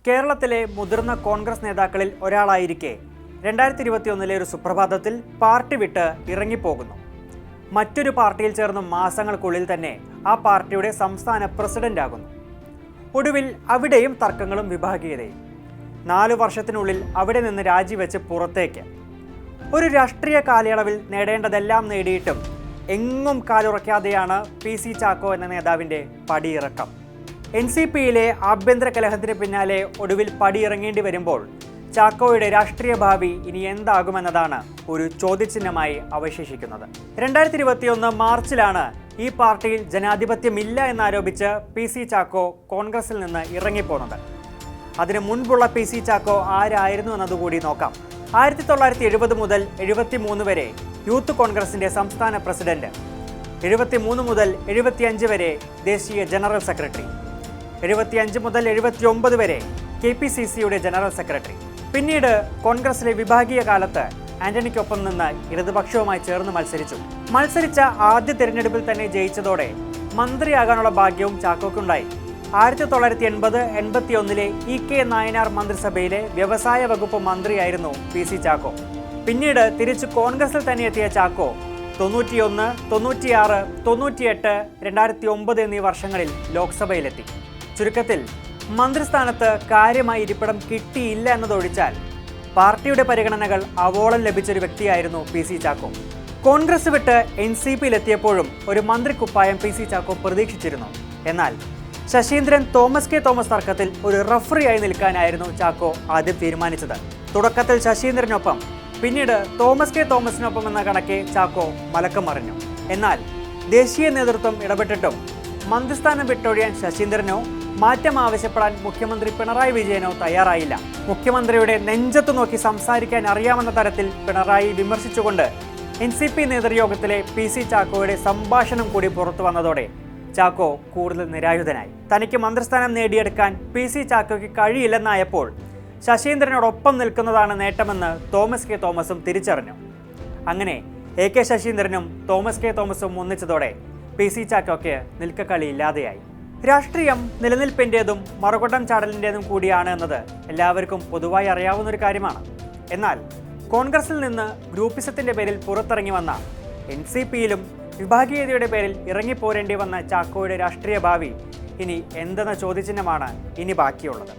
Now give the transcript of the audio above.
കേരളത്തിലെ മുതിർന്ന കോൺഗ്രസ് നേതാക്കളിൽ ഒരാളായിരിക്കെ 2021 ഒരു സുപ്രഭാതത്തിൽ പാർട്ടി വിട്ട് ഇറങ്ങിപ്പോകുന്നു. മറ്റൊരു പാർട്ടിയിൽ ചേർന്ന മാസങ്ങൾക്കുള്ളിൽ തന്നെ ആ പാർട്ടിയുടെ സംസ്ഥാന പ്രസിഡന്റ് ആകുന്നു. ഒടുവിൽ അവിടെയും തർക്കങ്ങളും വിഭാഗീയതയും. 4 വർഷത്തിനുള്ളിൽ അവിടെ നിന്ന് രാജിവെച്ച് പുറത്തേക്ക്. ഒരു രാഷ്ട്രീയ കാലയളവിൽ നേടേണ്ടതെല്ലാം നേടിയിട്ടും എങ്ങും കാലുറയ്ക്കാതെയാണ് PC ചാക്കോ എന്ന നേതാവിൻ്റെ പടിയിറക്കം. NCPയിലെ ആഭ്യന്തര കലഹത്തിന് പിന്നാലെ ഒടുവിൽ പടിയിറങ്ങേണ്ടി വരുമ്പോൾ ചാക്കോയുടെ രാഷ്ട്രീയ ഭാവി ഇനി എന്താകുമെന്നതാണ് ഒരു ചോദ്യചിഹ്നമായി അവശേഷിക്കുന്നത്. 2021 മാർച്ചിലാണ് ഈ പാർട്ടിയിൽ ജനാധിപത്യമില്ല എന്നാരോപിച്ച് PC ചാക്കോ കോൺഗ്രസിൽ നിന്ന് ഇറങ്ങിപ്പോകുന്നത്. അതിനു മുൻപുള്ള PC ചാക്കോ ആരായിരുന്നു എന്നതുകൂടി നോക്കാം. 1970 മുതൽ 73 വരെ യൂത്ത് കോൺഗ്രസിന്റെ സംസ്ഥാന പ്രസിഡന്റ്, 73 മുതൽ 75 വരെ ദേശീയ ജനറൽ സെക്രട്ടറി, 75 മുതൽ 79 വരെ KPCCയുടെ ജനറൽ സെക്രട്ടറി. പിന്നീട് കോൺഗ്രസിലെ വിഭാഗീയ കാലത്ത് ആന്റണിക്കൊപ്പം നിന്ന് ഇടതുപക്ഷവുമായി ചേർന്ന് മത്സരിച്ച ആദ്യ തിരഞ്ഞെടുപ്പിൽ തന്നെ ജയിച്ചതോടെ മന്ത്രിയാകാനുള്ള ഭാഗ്യവും ചാക്കോക്കുണ്ടായി. 1980-81 EK നായനാർ മന്ത്രിസഭയിലെ വ്യവസായ വകുപ്പ് മന്ത്രിയായിരുന്നു PC ചാക്കോ. പിന്നീട് തിരിച്ച് കോൺഗ്രസിൽ തന്നെ എത്തിയ ചാക്കോ 91, 96, 98, 2009 എന്നീ വർഷങ്ങളിൽ ലോക്സഭയിലെത്തി. ചുരുക്കത്തിൽ മന്ത്രിസ്ഥാനത്ത് കാര്യമായി ഇരിപ്പിടം കിട്ടിയില്ല എന്നതൊഴിച്ചാൽ പാർട്ടിയുടെ പരിഗണനകൾ അവോളം ലഭിച്ചൊരു വ്യക്തിയായിരുന്നു PC ചാക്കോ. കോൺഗ്രസ് വിട്ട് NCPയിലെത്തിയപ്പോഴും ഒരു മന്ത്രിക്കുപ്പായം PC ചാക്കോ പ്രതീക്ഷിച്ചിരുന്നു. എന്നാൽ ശശീന്ദ്രൻ തോമസ് കെ തോമസ് തർക്കത്തിൽ ഒരു റഫറിയായി നിൽക്കാനായിരുന്നു ചാക്കോ ആദ്യം തീരുമാനിച്ചത്. തുടക്കത്തിൽ ശശീന്ദ്രനൊപ്പം, പിന്നീട് തോമസ് കെ തോമസിനൊപ്പം എന്ന കണക്കെ ചാക്കോ മലക്കം മറിഞ്ഞു. എന്നാൽ ദേശീയ നേതൃത്വം ഇടപെട്ടിട്ടും മന്ത്രിസ്ഥാനം വിട്ടൊഴിയാൻ ശശീന്ദ്രനോ മാറ്റം ആവശ്യപ്പെടാൻ മുഖ്യമന്ത്രി പിണറായി വിജയനോ തയ്യാറായില്ല. മുഖ്യമന്ത്രിയുടെ നെഞ്ചത്തു നോക്കി സംസാരിക്കാൻ അറിയാമെന്ന തരത്തിൽ പിണറായി വിമർശിച്ചുകൊണ്ട് NCP നേതൃയോഗത്തിലെ PC ചാക്കോയുടെ സംഭാഷണം കൂടി പുറത്തു വന്നതോടെ ചാക്കോ കൂടുതൽ നിരായുധനായി. തനിക്ക് മന്ത്രിസ്ഥാനം നേടിയെടുക്കാൻ PC ചാക്കോയ്ക്ക് കഴിയില്ലെന്നായപ്പോൾ ശശീന്ദ്രനോടൊപ്പം നിൽക്കുന്നതാണ് നേട്ടമെന്ന് തോമസ് കെ തോമസും തിരിച്ചറിഞ്ഞു. അങ്ങനെ AK ശശീന്ദ്രനും തോമസ് കെ തോമസും ഒന്നിച്ചതോടെ PC ചാക്കോയ്ക്ക് നിൽക്കക്കളി ഇല്ലാതെയായി. രാഷ്ട്രീയം നിലനിൽപ്പിൻ്റെതും മറുകൊട്ടം ചാടലിൻ്റെതും കൂടിയാണ് എന്നത് എല്ലാവർക്കും പൊതുവായി അറിയാവുന്നൊരു കാര്യമാണ്. എന്നാൽ കോൺഗ്രസിൽ നിന്ന് ഗ്രൂപ്പിസത്തിൻ്റെ പേരിൽ പുറത്തിറങ്ങി വന്ന NCPയിലും വിഭാഗീയതയുടെ പേരിൽ ഇറങ്ങിപ്പോരേണ്ടി വന്ന ചാക്കോയുടെ രാഷ്ട്രീയ ഭാവി ഇനി എന്തെന്ന ചോദ്യചിഹ്നമാണ് ഇനി ബാക്കിയുള്ളത്.